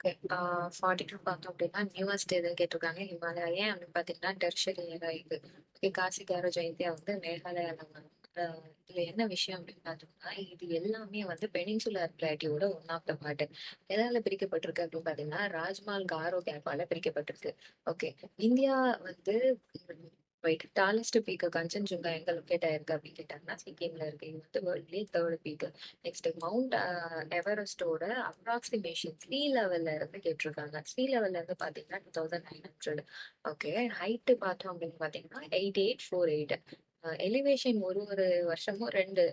Okay. 42 பார்த்தோம் அப்படின்னா, newest எது கேட்டிருக்காங்க. ஹிமாலயா ஏன் அப்படின்னு பார்த்தீங்கன்னா, டெர்ஷரி ஏரியா இது. ஓகே. காசி கேரோ ஜெயந்தியா வந்து மேகாலயால வரும். அ இதுல என்ன விஷயம் அப்படின்னு பார்த்தோம்னா, இது எல்லாமே வந்து பெனின்சுலர் பிளாட்டியோட ஒன் ஆஃப் த பார்ட். எதால பிரிக்கப்பட்டிருக்கு அப்படின்னு பார்த்தீங்கன்னா, ராஜ்மால் காரோ கேப்பால பிரிக்கப்பட்டிருக்கு. ஓகே. இந்தியா வந்து வெயிட் டாலஸ்ட் பீக் கஞ்சன்ஜுங்கா எங்க லொக்கேட் ஆயிருக்கு அப்படின்னு கேட்டாங்கன்னா, சிக்கிம்ல இருக்கு. இது வந்து வேர்ல்ட்லயே 3rd பீக். நெக்ஸ்ட் மவுண்ட் எவரெஸ்டோட அப்ராக்சிமேஷன் சி லெவல்ல இருந்து கேட்டிருக்காங்க. சி லெவல்ல இருந்து பாத்தீங்கன்னா 2900. ஓகே. ஹைட் பார்த்தோம் அப்படின்னு பாத்தீங்கன்னா 8848. எலிவேஷன் ஒரு ஒரு வருஷமும் ரெண்டு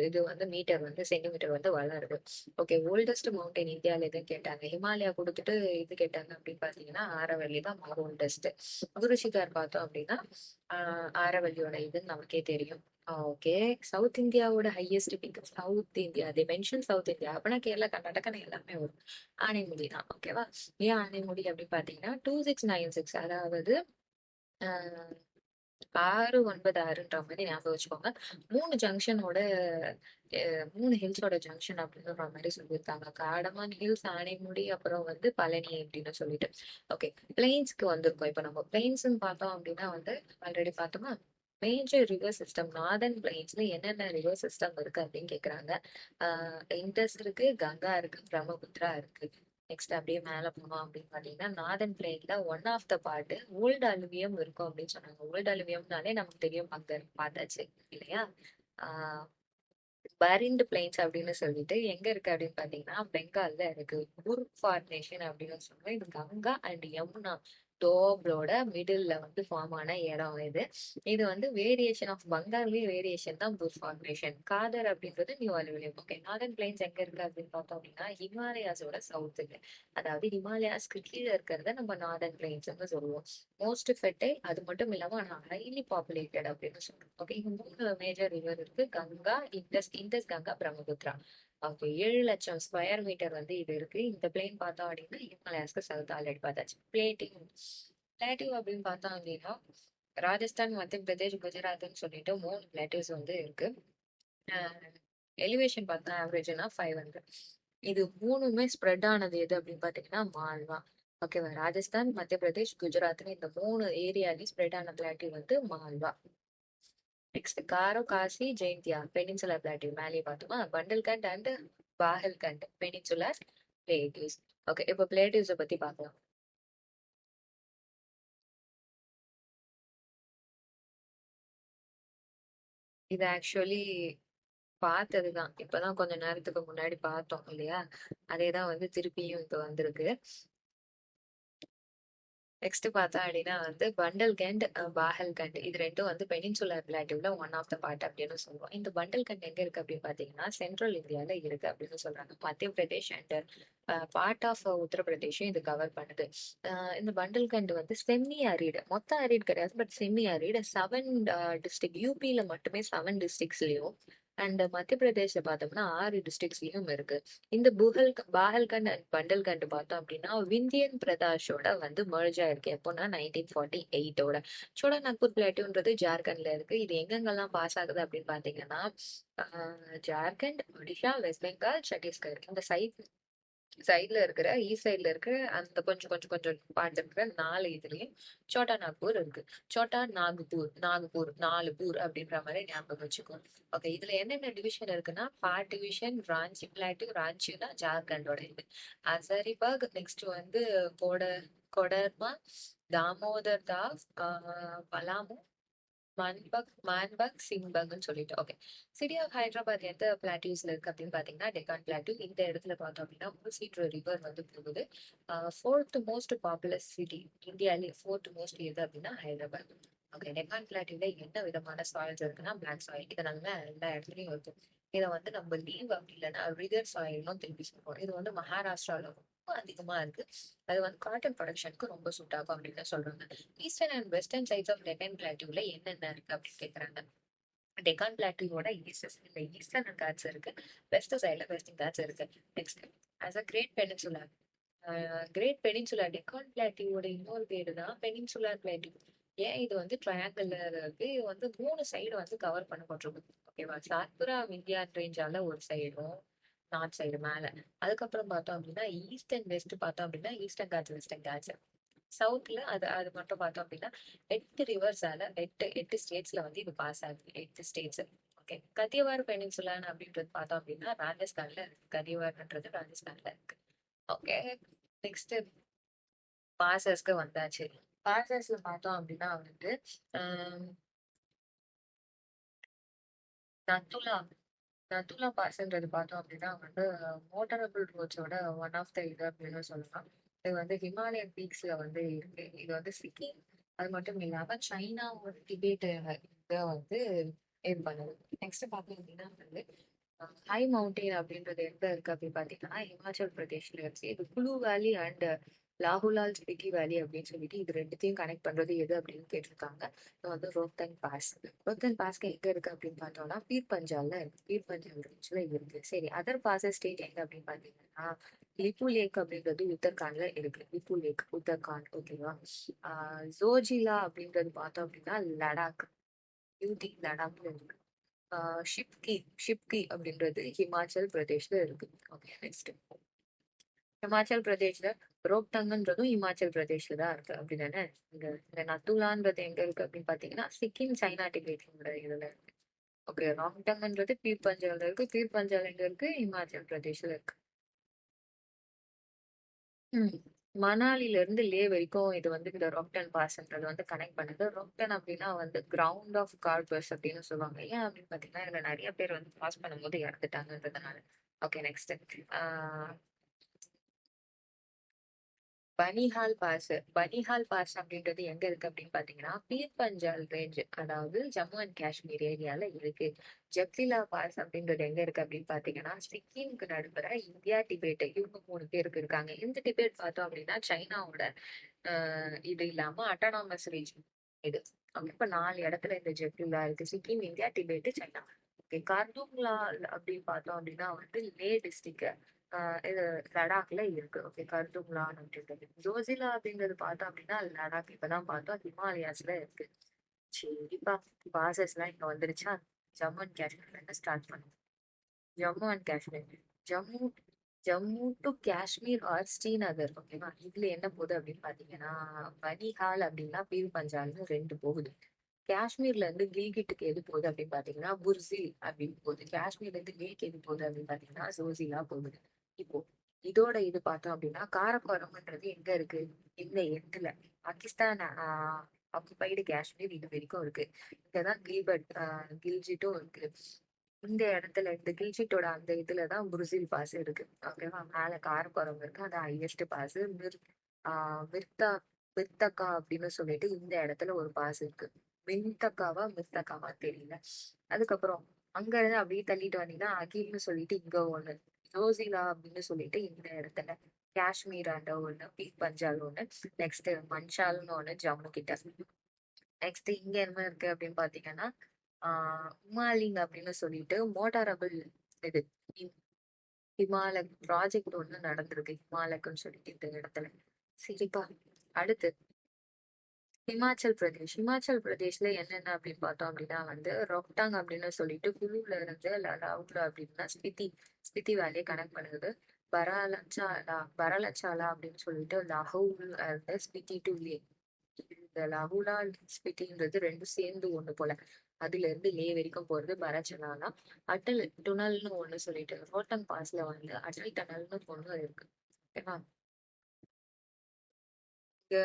இது வந்து மீட்டர் வந்து சென்டிமீட்டர் வந்து வளருது. ஓகே. ஓல்டஸ்ட் மவுண்டன் இந்தியால எதுன்னு கேட்டாங்க. ஹிமாலயா கொடுத்துட்டு இது கேட்டாங்க அப்படின்னு பாத்தீங்கன்னா ஆரவல்லி தான் ஓல்டஸ்ட். குரு ஷிகார் பார்த்தோம் அப்படின்னா ஆரவல்லியோட இதுன்னு நமக்கே தெரியும். ஓகே. சவுத் இந்தியாவோட ஹையஸ்ட் பீக் சவுத் இந்தியா தி மென்ஷன் சவுத் இந்தியா அப்படின்னா கேரளா கர்நாடகா எல்லாமே வரும். ஆனைமுடி தான். ஓகேவா. ஏன் ஆனைமுடி அப்படின்னு பாத்தீங்கன்னா 2696 அதாவது ஆஹ் 696ன்ற மாதிரி ஞாபகம் வச்சுக்கோங்க. 3 ஜங்ஷனோட 3 ஹில்ஸோட ஜங்ஷன் அப்படின்ற மாதிரி சொல்லியிருக்காங்க. காடமான் ஹில்ஸ், ஆனைமுடி, அப்புறம் வந்து பழனி அப்படின்னு சொல்லிட்டு. ஓகே. பிளெயின்ஸ்க்கு வந்திருக்கோம். இப்ப நம்ம பிளெயின்ஸ்ன்னு பார்த்தோம் அப்படின்னா வந்து ஆல்ரெடி பார்த்தோமா, மேஜர் ரிவர் சிஸ்டம் நார்தர்ன் பிளெயின்ஸ்ல என்னென்ன ரிவர் சிஸ்டம் இருக்கு அப்படின்னு கேக்குறாங்க. இண்டஸ் இருக்கு, கங்கா இருக்கு, பிரம்மபுத்திரா இருக்கு. நெக்ஸ்ட் அப்படியே மேல போனோம் அப்படின்னு பாத்தீங்கன்னா நார்தர்ன் பிளேன்ல one of the part old alluvium இருக்கும் அப்படின்னு சொன்னாங்க. ஓல்டு அலுவியம்னாலே நமக்கு தெரியும் அங்க பார்த்தாச்சு இல்லையா. ஆஹ் பரிண்ட் பிளைன்ஸ் அப்படின்னு சொல்லிட்டு எங்க இருக்கு அப்படின்னு பாத்தீங்கன்னா பெங்கால்ல இருக்கு. புர் ஃபார்மேஷன் அப்படின்னு சொல்லுவோம். இது கங்கா அண்ட் யமுனா டோப்ரோட மிடில்ல வந்து ஃபார்ம் ஆன இடம் இது. இது வந்து வேரியேஷன் ஆஃப் பங்காளி வேரியேஷன் தான் புர் ஃபார்மேஷன். காதர் அப்படின்றது நியூ அலுவினியம். ஓகே. நார்தர்ன் பிளைன்ஸ் எங்க இருக்கு அப்படின்னு பார்த்தோம் அப்படின்னா ஹிமாலயாஸோட சவுத்துக்கு, அதாவது ஹிமாலயாஸ்க்கு கீழே இருக்கிறத நம்ம நார்தர்ன் பிளைன்ஸ்ன்னு சொல்லுவோம். மோஸ்ட் ஃபெர்டைல் அது மட்டும் இல்லாம ஆனா ஹைலி பாப்புலேட்டட் அப்படின்னு சொல்றோம். ஓகே. இங்க 3 மேஜர் ரிவர் இருக்கு. கங்கா, இண்டஸ் கங்கா, பிரம்மபுத்திரா. ஓகே. 7 லட்சம் ஸ்கொயர் மீட்டர் வந்து இது இருக்கு. இந்த பிளேன் பார்த்தோம் அப்படின்னா ஹிமாலயாஸ்க்கு சவுத் ஆல்ரெடி பார்த்தாச்சு. பிளேட்டிவ் பிளேட்டிவ் அப்படின்னு பார்த்தோம் அப்படின்னா ராஜஸ்தான், மத்திய பிரதேஷ், குஜராத்னு சொல்லிட்டு 3 பிளேட்டிவ்ஸ் வந்து இருக்கு. எலிவேஷன் பார்த்தா ஆவரேஜ்னா 500. இது மூணுமே ஸ்ப்ரெட் ஆனது எது அப்படின்னு பாத்தீங்கன்னா மால்வா. ஓகேவா. ராஜஸ்தான், மத்திய பிரதேஷ், குஜராத்னு இந்த 3 ஏரியாலையும் ஸ்ப்ரெட் ஆன பிளாட்டிவ் வந்து மால்வா. நெக்ஸ்ட் காரோ, காசி, ஜெயந்தியா பெனின்சுலர் பிளாட்டிவ் மேலே பார்த்தோமா. Bundelkhand and பாகல்கண்ட் peninsular பிளேட்டிவ்ஸ். ஓகே. இப்போ பிளேட்டிவ்ஸை பத்தி பார்க்கலாம். இது ஆக்சுவலி பார்த்ததுதான். இப்பதான் கொஞ்ச நேரத்துக்கு முன்னாடி பார்த்தோம் இல்லையா. அதேதான் வந்து திருப்பியும் இப்ப வந்திருக்கு. நெக்ஸ்ட் பார்த்தா அப்படின்னா வந்து பண்டல்கண்ட், பாகல்கண்ட் இது ரெண்டும் வந்து பெனின்சுலர் பிளாட்டிவ்ல ஒன் ஆஃப் த பார்ட் அப்படின்னு சொல்லுவோம். இந்த பண்டல்கண்ட் எங்க இருக்கு அப்படின்னு பாத்தீங்கன்னா சென்ட்ரல் இந்தியால இருக்கு அப்படின்னு சொல்றாங்க. மத்திய பிரதேஷ் அண்ட் பார்ட் ஆஃப் உத்தரப்பிரதேஷும் இது கவர் பண்ணுது. இந்த பண்டல்கண்ட் வந்து செமி அரிடு, மொத்த அரிட் கிடையாது, பட் செமி அரிடு. 7 டிஸ்ட்ரிக்ட் யூபியில மட்டுமே 7 டிஸ்ட்ரிக்ட்ஸ்லயும் அண்ட் மத்திய பிரதேஷ்ல பார்த்தோம்னா 6 டிஸ்ட்ரிக்ட்ஸ்லயும் இருக்கு. இந்த பாகல்கண்ட் அண்ட் பண்டல்கண்ட் பார்த்தோம் அப்படின்னா விந்தியன் பிரதாஷோட வந்து மர்ஜ் ஆயிருக்கு. எப்போன்னா 1948ஓட. சோடா நாக்பூர் பிளாட்டூன்றது ஜார்க்கண்ட்ல இருக்கு. இது எங்கெங்கெல்லாம் பாஸ் ஆகுது அப்படின்னு பாத்தீங்கன்னா ஜார்க்கண்ட், ஒடிஷா, வெஸ்ட் பெங்கால், சத்தீஸ்கர் இந்த சைட்ல இருக்கிற ஈஸ்ட் சைட்ல இருக்கிற அந்த கொஞ்சம் கொஞ்சம் கொஞ்சம் பார்ட் இருக்கிற 4 இதுலயும் சோட்டா நாக்பூர் இருக்கு. சோட்டா நாக்பூர், நாக்பூர் 4 பூர் அப்படின்ற மாதிரி ஞாபகம் வச்சுக்கோ. ஓகே. இதுல என்னென்ன டிவிஷன் இருக்குன்னா part division Ranchi plateau. Ranchi தான் ஜார்க்கண்டோட இது. ஹசாரிபாக், நெக்ஸ்ட் வந்து கோட கொடர்மா, தாமோதர் தாஸ், பலாமு, மான்பக் சிங்பக்னு சொல்லிட்டு. ஓகே. சிட்டி ஆஃப் ஹைதராபாத் எந்த பிளாட்டியூஸ்ல இருக்கு அப்படின்னு பாத்தீங்கன்னா டெக்கான் பிளாட்டியூ. இந்த இடத்துல பார்த்தோம் அப்படின்னா மூசிட்ரோ ரிவர் வந்து போகுது. 4th மோஸ்ட் பாப்புலஸ் சிட்டி இந்தியாலே 4th மோஸ்ட் எது அப்படின்னா ஹைதராபாத். ஓகே. டெக்கான் பிளாட்டியூல என்ன விதமான சாயில்ஸ் இருக்குன்னா பிளாக் சாயில். இதை நம்ம எல்லா இடத்துலயும் இருக்கு. இதை வந்து நம்ம லீவ் அப்படி இல்லைன்னா ரிகர் சாயிலும் திருப்பி சொல்றோம். இது வந்து மகாராஷ்டிரால ரொம்ப அதிகமா இருக்கு. அது வந்து காட்டன் ப்ரொடக்ஷனுக்கு ரொம்ப சூட் ஆகும் அப்படின்னு சொல்றாங்க. Eastern and western sides of Deccan பிளாட்டியூல என்னென்ன இருக்கு அப்படின்னு கேக்குறாங்க. டெக்கான் பிளாட்டியூவோட ஈஸ்டர்ன் காட்ஸ் இருக்கு. வெஸ்ட் சைட்ல வெஸ்டர்ன் காட்ஸ் இருக்கு. Next as a great peninsula. Great peninsula Deccan பிளாட்டியூவோட இன்னொரு பேரு தான் பெனின்சுலர் பிளாட்டியூ. ஏன் இது வந்து ட்ரையாங்கிள் இருக்கு. இது வந்து 3 சைடு வந்து கவர் பண்ணப்பட்டிருக்கு. ஓகேவா. சாத்புரா விந்தியான் ரேஞ்சால ஒரு சைடும், நார்த் சைடு மேல. அதுக்கப்புறம் பார்த்தோம் அப்படின்னா ஈஸ்ட் அண்ட் வெஸ்ட் பார்த்தோம் அப்படின்னா ஈஸ்டர்ன் காட்ஸ் வெஸ்டர்ன் காட்ஸ். சவுத்ல அது அது மட்டும் பார்த்தோம் அப்படின்னா 8 ரிவர்ஸால 8 ஸ்டேட்ஸ்ல வந்து இது பாஸ் ஆகுது. 8 ஸ்டேட்ஸ். ஓகே. கத்தியவார் பெனின்சுலான் அப்படின்றது பார்த்தோம் அப்படின்னா ராஜஸ்தான்ல இருக்கு. கத்தியவார்ன்றது ராஜஸ்தான்ல இருக்கு. ஓகே. நெக்ஸ்ட் பாசஸ்க்கு வந்தாச்சு. பாசஸ்ல பார்த்தோம் அப்படின்னா வந்துட்டு ஆஹ் நத்துலா நத்துலா பாஸ்ன்றது பார்த்தோம் அப்படின்னா வந்து மோட்டரபிள் ரோட்ஸோட ஒன் ஆஃப் த இது அப்படின்னு சொல்லலாம். இது வந்து ஹிமாலயன் பீக்ஸ்ல வந்து இருக்கு. இது வந்து சிக்கிம் அது மட்டும் இல்லாம சைனாவோட டிபேட் இதை வந்து இது பண்ணுது. நெக்ஸ்ட் பார்த்தோம் அப்படின்னா வந்து ஹை மவுண்டெயின் அப்படின்றது எங்க இருக்கு அப்படின்னு பாத்தீங்கன்னா இமாச்சல் பிரதேஷ்ல இருக்கு. இது குளூ வேலி அண்ட் லாகுலால் ஸ்பிட்டி வேலி அப்படின்னு சொல்லிட்டு இது ரெண்டுத்தையும் கனெக்ட் பண்றது எது அப்படின்னு கேட்டிருக்காங்க. இது வந்து ரோத்தங் பாஸ். ரோத்தங் பாஸ்க்கு எங்க இருக்கு அப்படின்னு பார்த்தோம்னா பீர் பஞ்சால்ல இருக்கு. பீர் பஞ்சால் ரேஞ்ச்ல இருக்கு. சரி, அதர் பாசஸ் ஸ்டேட் எங்க அப்படின்னு பாத்தீங்கன்னா லிப்பு லேக் அப்படின்றது உத்தரகாண்ட்ல இருக்கு. லிப்பு லேக் உத்தரகாண்ட். ஓகேவா. ஜோஜிலா அப்படின்றது பார்த்தோம் அப்படின்னா லடாக். யூடி லடாக்ல இருக்கு. ஷிப்கி ஷிப்கி அப்படின்றது ஹிமாச்சல் பிரதேஷ்ல இருக்கு. ஓகே. நெக்ஸ்ட் ஹிமாச்சல் பிரதேஷ்ல ரோக்டங்கன்றதும் ஹிமாச்சல் பிரதேஷ்ல தான் இருக்கு. அப்படிதானே. இந்த நத்துலான்றது எங்க இருக்கு அப்படின்னு பாத்தீங்கன்னா சிக்கிம் சைனா டிபேட்ல இதுல இருக்கு. ஓகே. ரோக்டங்கன்றது பீர் பஞ்சால இருக்கு. பீர் பஞ்சால் எங்க இருக்கு? ஹிமாச்சல் பிரதேஷ்ல இருக்கு. ம். மணாலில இருந்து லே வரைக்கும் இது வந்து இந்த ரோக்டன் பாஸ்ன்றது வந்து கனெக்ட் பண்ணுது. ரோக்டன் அப்படின்னா வந்து கிரவுண்ட் ஆஃப் கார்பஸ் அப்படின்னு சொல்லுவாங்க. ஏன் அப்படின்னு பாத்தீங்கன்னா இதுல நிறைய பேர் வந்து பாஸ் பண்ணும்போது இறந்துட்டாங்கன்றதுனால. Okay. Next Banihal pass. Banihal pass அப்படின்றது எங்க இருக்கு அப்படின்னு பாத்தீங்கன்னா பீர் பஞ்சால் ரேஞ்ச், அதாவது ஜம்மு அண்ட் காஷ்மீர் ஏரியால இருக்கு. ஜப்திலா பாஸ் அப்படின்றது எங்க இருக்கு அப்படின்னு பாத்தீங்கன்னா சிக்கிம்க்கு நடுப்புற இந்தியா டிபேட் இவங்க 3 பேருக்கு இருக்காங்க. இந்த டிபேட் பார்த்தோம் அப்படின்னா சைனாவோட இது இல்லாம அட்டானமஸ் ரீஜன் இது. அப்ப இப்ப 4 இடத்துல இந்த ஜெப்திலா இருக்கு. Sikkim, India, Tibet, China. Okay. Khardungla அப்படின்னு பார்த்தோம் அப்படின்னா வந்து லே டிஸ்ட்ரிக்ட் இது லடாக்ல இருக்கு. ஓகே. கர்துங்லான்னு அப்படின்றது. ஜோசிலா அப்படின்றது பார்த்தோம் அப்படின்னா லடாக் இப்பதான் பார்த்தோம் ஹிமாலயாஸ்ல இருக்கு. சரிப்பா. பாசஸ் எல்லாம் இங்க வந்துருச்சா. ஜம்மு அண்ட் காஷ்மீர்ல இருந்து ஸ்டார்ட் பண்ணும். Jammu and Kashmir. Jammu Jammu to Kashmir or Srinagar. ஓகேவா. இதுல என்ன போகுது அப்படின்னு பாத்தீங்கன்னா பனிஹால் அப்படின்னா பீர் பஞ்சால்னு 2 போகுது. காஷ்மீர்ல இருந்து கில்கிட்டுக்கு எது போகுது அப்படின்னு பாத்தீங்கன்னா புர்சில் அப்படின்னு போகுது. காஷ்மீர்ல இருந்து லேக் எது போகுது அப்படின்னு பாத்தீங்கன்னா ஜோசிலா போகுது. இப்போ இதோட இது பார்த்தோம் அப்படின்னா காரக்கோரம்ன்றது எங்க இருக்கு? இந்த எட்டுல பாகிஸ்தான் ஆக்குபைடு காஷ்மீர் இது வரைக்கும் இருக்கு. இங்கதான் கில்ஜிட்டும் இருக்கு. இந்த இடத்துல இந்த கில்ஜிட்டோட அந்த இதுலதான் புருசில் பாஸ் இருக்கு. ஓகேவா. மேல காரக்கோரம் இருக்கு. அது ஹையஸ்ட் பாஸ். மிர்தா மிர்தக்கா அப்படின்னு சொல்லிட்டு இந்த இடத்துல ஒரு பாஸ் இருக்கு. மிர்தக்காவா தெரியல. அதுக்கப்புறம் அங்க இருந்து அப்படியே தள்ளிட்டு வந்தீங்கன்னா அகீம்னு சொல்லிட்டு இங்க ஒண்ணு. ஜோசிலா அப்படின்னு சொல்லிட்டு இந்த இடத்துல காஷ்மீர் ஆண்ட ஒண்ணு, பீக் பஞ்சால் ஒண்ணு, நெக்ஸ்ட் மன்ஷால்னு ஒண்ணு ஜம்மு கிட்ட. நெக்ஸ்ட் இங்க என்ன இருக்கு அப்படின்னு பாத்தீங்கன்னா உமாலிங் அப்படின்னு சொல்லிட்டு மோட்டாரபிள் இது ஹிமாலக் ப்ராஜெக்ட் ஒண்ணு நடந்திருக்கு. ஹிமாலக்குன்னு சொல்லிட்டு இந்த இடத்துல. சரிப்பா. அடுத்து ஹிமாச்சல் பிரதேஷ்ல என்னென்ன அப்படின்னு பார்த்தோம் அப்படின்னா வந்து ரொக்டாங் அப்படின்னு சொல்லிட்டு குழுல இருந்து லடாக்ல அப்படின்னா ஸ்பிதி வேலையை கனெக்ட் பண்ணுது. பரலச்சாலா அப்படின்னு சொல்லிட்டு லஹூல் ஸ்பிதி டு லே. இந்த லஹுலா ஸ்பிட்டின்றது ரெண்டும் சேர்ந்து ஒண்ணு போல. அதுல இருந்து லே வரைக்கும் போறது பரச்சலானா. அட்டல் டுனல்னு ஒண்ணு சொல்லிட்டு ரோட்டங் பாஸ்ல வந்து அட்டல் டனல்னு ஒண்ணு இருக்கு. ஓகேவா. இங்க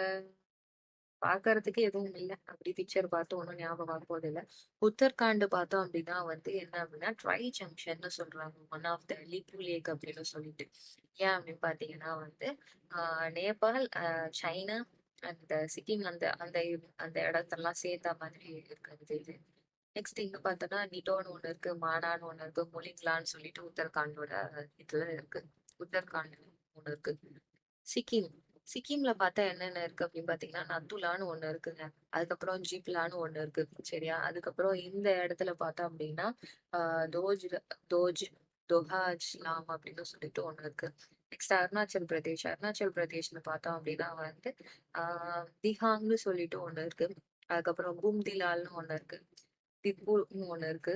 பாக்குறதுக்கு எதுவும் இல்லை. அப்படி பிக்சர் பார்த்து ஒன்றும் ஞாபகம் போது இல்லை. உத்தரகாண்ட் பார்த்தோம் அப்படின்னா வந்து என்ன அப்படின்னா ட்ரை ஜங்ஷன் சொல்றாங்க. One of the Lipulekh அப்படின்னு சொல்லிட்டு. ஏன் அப்படின்னு பாத்தீங்கன்னா வந்து நேபாள், சைனா அந்த சிக்கிம் அந்த அந்த அந்த இடத்தெல்லாம் சேர்த்த மாதிரி இருக்கிறது இது. நெக்ஸ்ட் இங்க பார்த்தோம்னா நிட்டோன்னு ஒண்ணு இருக்கு, மானான்னு ஒண்ணு இருக்கு, முலிங்லான்னு சொல்லிட்டு உத்தரகாண்டோட இதுல இருக்கு. உத்தரகாண்ட் ஒண்ணு இருக்கு. சிக்கிம் சிக்கிம்ல பார்த்தா என்னென்ன இருக்கு அப்படின்னு பாத்தீங்கன்னா நத்துலான்னு ஒண்ணு இருக்குங்க. அதுக்கப்புறம் ஜிப்லான்னு ஒண்ணு இருக்கு. சரியா. அதுக்கப்புறம் இந்த இடத்துல பார்த்தோம் அப்படின்னா ஆஹ் தோஜ் தோஜ் தொஹாஜ்லாம் அப்படின்னு சொல்லிட்டு ஒண்ணு இருக்கு. நெக்ஸ்ட் அருணாச்சல் பிரதேஷ்ல பார்த்தோம் அப்படின்னா வந்து திஹாங்னு சொல்லிட்டு ஒண்ணு இருக்கு. அதுக்கப்புறம் பூம்திலால்னு ஒண்ணு இருக்கு. திப்பூர்னு ஒண்ணு இருக்கு.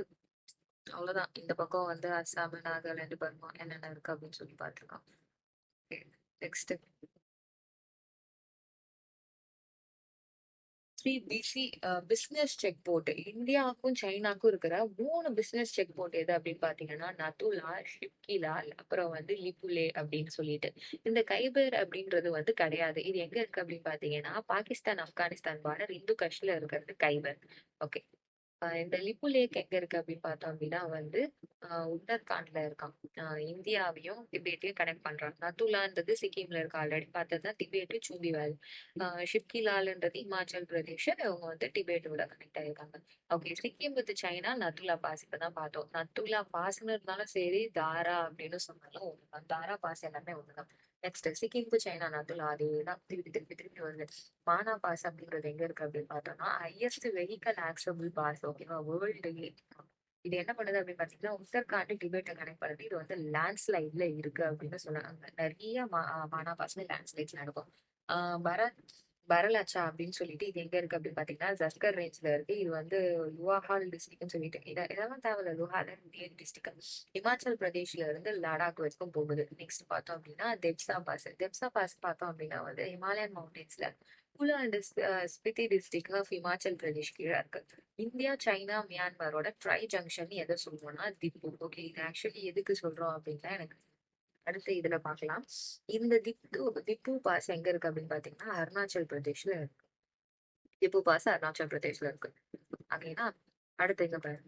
அவ்வளவுதான். இந்த பக்கம் வந்து அஸ்ஸாம், நாகாலாந்து, பர்மா என்னென்ன இருக்கு அப்படின்னு சொல்லி பார்த்திருக்கோம். நெக்ஸ்ட் 3 பிசி பிசினஸ் செக் போர்ட். இந்தியாவுக்கும் சைனாக்கும் இருக்கிற 3 பிசினஸ் செக் போர்ட் எது அப்படின்னு பாத்தீங்கன்னா நதுலா, ஷிப்கிலா, அப்புறம் வந்து லிபுலே அப்படின்னு சொல்லிட்டு. இந்த கைபர் அப்படின்றது வந்து கிடையாது. இது எங்க இருக்கு அப்படின்னு பாத்தீங்கன்னா பாகிஸ்தான், ஆப்கானிஸ்தான் பார்டர் இந்து கஷ்ல இருக்கிறது கைபர். ஓகே. இந்த லிப்பு லேக் எங்க இருக்கு அப்படின்னு பார்த்தோம் அப்படின்னா வந்து உத்தரகாண்ட்ல இருக்கான். இந்தியாவையும் திபேட்டையும் கனெக்ட் பண்றான். நத்துலான்றது சிக்கிம்ல இருக்கு, ஆல்ரெடி பார்த்தது திபேட்டு சூம்பி வேலி. ஷிப்கிலால்ன்றது இமாச்சல் பிரதேஷ், இவங்க வந்து டிபேட்டோட கனெக்ட் ஆயிருக்காங்க. Okay, Sikkim with China Nathula pass இப்பதான் பார்த்தோம். நத்துலா பாஸ்ன்னு இருந்தாலும் சரி, தாரா அப்படின்னு சொன்னாலும் ஒண்ணுதான். தாரா பாஸ் எல்லாமே ஒண்ணுதான். நெக்ஸ்ட் சிக்கிம்க்கு சைனா நத்துலா அதேதான் திருப்பி திருப்பி திருப்பி வருது. மானா பாஸ் அப்படின்றது எங்க இருக்கு அப்படின்னு பார்த்தோம்னா ஹையஸ்ட் வெஹிக்கல் ஆக்சபிள் பாஸ், ஓகேவா, வேர்ல்டுலயே. இது என்ன பண்ணுது அப்படின்னு பாத்தீங்கன்னா உத்தரகாண்ட் டிபேட்டை கனெக்ட் பண்ணுது. இது வந்து லேண்ட்ஸ்லைட்ல இருக்கு அப்படின்னு சொன்னாங்க. நிறைய மானா பாஸ்ல லேண்ட்ஸ்லைட்ஸ் நடக்கும். பரத் பரலாச்சா அப்படின்னு சொல்லிட்டு இது எங்க இருக்கு அப்படின்னு பாத்தீங்கன்னா ஜஸ்கர் ரேஞ்ச்ல இருக்கு. இது வந்து லுவாஹால் டிஸ்ட்ரிக்ட்னு சொல்லிட்டு இதெல்லாம் தேவையில்ல. லுஹால் டிஸ்ட்ரிக்ட் இமாச்சல் பிரதேஷ்ல இருந்து லடாக் வரைக்கும் போகுது. நெக்ஸ்ட் பார்த்தோம் அப்படின்னா தெப்சா பாஸ். தெப்சா பாஸ் பார்த்தோம் அப்படின்னா வந்து ஹிமாலயன் மவுண்டன்ஸ்ல Kullu and Spiti district of Himachal Pradesh கீழே இருக்கு. இந்தியா, சைனா, மியான்மரோட ட்ரை ஜங்ஷன் எதை சொல்றோம்னா திப்பு. ஓகே, இது ஆக்சுவலி எதுக்கு சொல்றோம் அப்படின்னா எனக்கு அடுத்து இதுல பார்க்கலாம். இந்த திப்பு பாஸ் எங்க இருக்கு அப்படின்னு பாத்தீங்கன்னா அருணாச்சல் பிரதேஷ்ல இருக்கு. திப்பு பாஸ் அருணாச்சல் பிரதேஷ்ல இருக்கு. ஓகேனா, அடுத்து இங்க பாரு.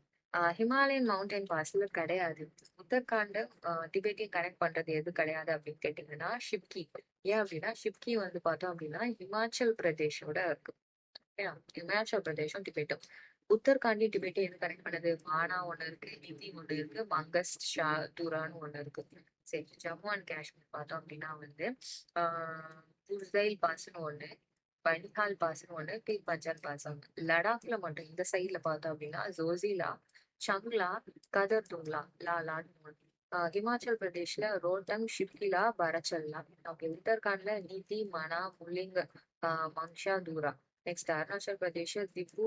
ஹிமாலயன் மவுண்டன் பாஸ்ல கிடையாது. உத்தரகாண்ட் டிபேட்டையும் கனெக்ட் பண்றது எது கிடையாது அப்படின்னு கேட்டீங்கன்னா ஷிப்கி. ஏன் அப்படின்னா ஷிப்கி வந்து பார்த்தோம் அப்படின்னா ஹிமாச்சல் பிரதேஷோட இருக்கு. ஓகேயா? இமாச்சல் பிரதேஷும் டிபேட்டும். உத்தரகாண்டி டிபேட்டை எது கனெக்ட் பண்ணுது? மானா ஒண்ணு இருக்கு, நிதி ஒண்ணு இருக்கு, மங்கஸ்ட் ஷா தூரான்னு ஒண்ணு இருக்கு. சரி, ஜம்மு அண்ட் காஷ்மீர் பார்த்தோம் அப்படின்னா வந்து புர்சைல் பாஸ்ன்னு ஒண்ணு, பனிஹால் பாஸ்ன்னு ஒண்ணு, பஞ்சால் பாஸ் ஒண்ணு. லடாக்ல மட்டும் இந்த சைட்ல பார்த்தோம் அப்படின்னா ஜோசிலா, சங்லா, கதர் துங்லா, லாலான்னு ஒண்ணு. ஹிமாச்சல் பிரதேஷ்ல ரோத்தங், ஷிப்கிலா, பரச்சல்லா. ஓகே, உத்தரகாண்ட்ல நீதி, மனா, முல்லிங், மங்ஷா தூரா. நெக்ஸ்ட் அருணாச்சல் பிரதேஷ் திப்பு,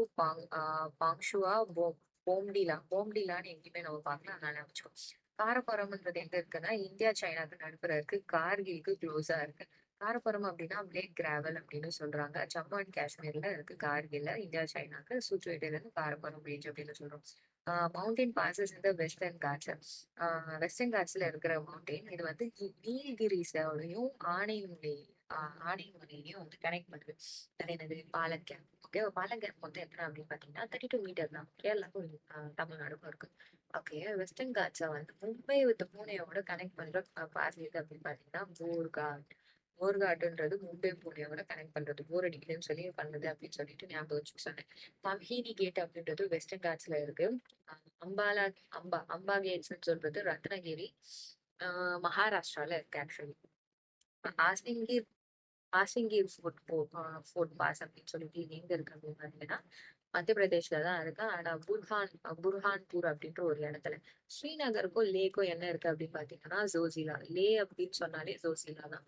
பாங்ஷுவா, போம்டிலா. போம்டிலான்னு எங்கேயுமே நம்ம பார்க்கலாம், அதனால வச்சுக்கோ. காரக்கோரம்ன்றது எங்க இருக்குன்னா இந்தியா சைனாக்கு நடுப்புற இருக்கு, கார்கிலுக்கு க்ளோஸா இருக்கு. காரப்புறம் அப்படின்னா பிளேக் கிராவல் அப்படின்னு சொல்றாங்க. ஜம்மு அண்ட் காஷ்மீர்ல இருக்கு, கார்கில்ல. இந்தியா சைனாக்கு சுச்சுவேட்டட் இருந்து காரப்புறம் ரேஞ்ச் அப்படின்னு சொல்றோம். மவுண்டைன் பாசஸ் இந்த வெஸ்டர்ன் காட்ஸ். வெஸ்டர்ன் காட்ஸ்ல இருக்கிற மவுண்டைன் இது வந்து நீல்கிரிஸோடையும் ஆனைமலையையும் வந்து கனெக்ட் பண்ணுது. அது என்னது பாலக்கேம். ஓகே, பாலக்கேம் மொத்தம் எத்தனை அப்படின்னு பாத்தீங்கன்னா 32 மீட்டர் தான். கேரளாக்கும் தமிழ்நாடுக்கும் இருக்கு. ஓகே, வெஸ்டர்ன் காட்ஸை வந்து மும்பை வித் பூனேயோட கனெக்ட் பண்ற பாஸ் எது அப்படின்னு பாத்தீங்கன்னா போர்காட். போர்காட்டுன்றது மும்பை பூனேயோட கனெக்ட் பண்றது. போர் அடிக்குதுன்னு சொல்லி பண்ணுது அப்படின்னு சொல்லிட்டு ஞாபகம் வச்சுக்க சொன்னேன். மஹினி கேட் அப்படின்றது வெஸ்டர்ன் காட்ஸ்ல இருக்கு. அம்பாலா அம்பா கேட்ஸ்ன்னு சொல்றது ரத்னகிரி, மகாராஷ்டிரால இருக்கு ஆக்சுவலி. ஆசிங்கி ஆசிங்கீர் ஃபோர்ட் பாஸ் அப்படின்னு சொல்லிட்டு இது எங்க இருக்கு அப்படின்னு பாத்தீங்கன்னா மத்திய பிரதேஷ்ல தான் இருக்கு. ஆனா புர்ஹான்பூர் அப்படின்ற ஒரு இடத்துல. ஸ்ரீநகருக்கும் லேக்கும் என்ன இருக்கு அப்படின்னு பாத்தீங்கன்னா ஜோசிலா. லே அப்படின்னு சொன்னாலே ஜோசிலா தான்.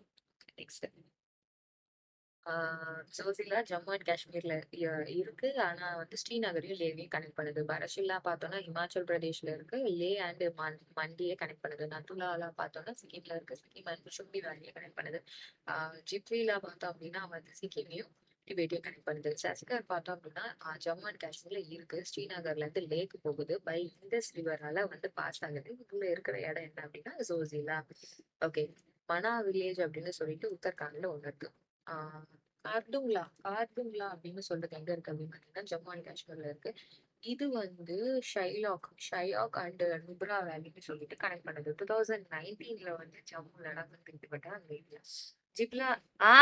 நெக்ஸ்ட் ஜோசிலா ஜம்மு அண்ட் காஷ்மீர்ல இருக்கு. ஆனா வந்து ஸ்ரீநகரையும் லேவையும் கனெக்ட் பண்ணுது. பரஷில்லா பார்த்தோம்னா ஹிமாச்சல் பிரதேஷ்ல இருக்கு. லே அண்ட் மண்டியை கனெக்ட் பண்ணுது. நத்துலாலா பார்த்தோம்னா சிக்கிம்ல இருக்கு. சிக்கிம் அண்ட் சுக்டி வேலியை கனெக்ட் பண்ணுது. ஜிப்ரிலா பார்த்தோம் அப்படின்னா வந்து சிக்கிமையும் டிபேட்டையும் கனெக்ட் பண்ணுது. சஸ்கர் பார்த்தோம் அப்படின்னா ஜம்மு அண்ட் காஷ்மீர்ல இருக்கு. ஸ்ரீநகர்ல இருந்து லேக் போகுது. பை இண்டஸ் ரிவரால வந்து பாஸ் ஆகுது. இதுல இருக்கிற இடம் என்ன அப்படின்னா ஜோசிலா. ஓகே, மனா வில்லேஜ் அப்படின்னு சொல்லிட்டு உத்தரகாண்ட்ல ஒண்ணு இருக்கு. கார்டுங்லா அப்படின்னு சொல்றது எங்க இருக்கு அப்படின்னு பாத்தீங்கன்னா ஜம்மு அண்ட் காஷ்மீர்ல இருக்கு. இது வந்து ஷையாக் அண்ட் நுப்ரா வேலின்னு சொல்லிட்டு கனெக்ட் பண்ணுது. 2019 வந்து ஜம்மு லடாக் பிரிக்கப்பட்ட அந்த ஏரியா. ஜிப்லா ஆ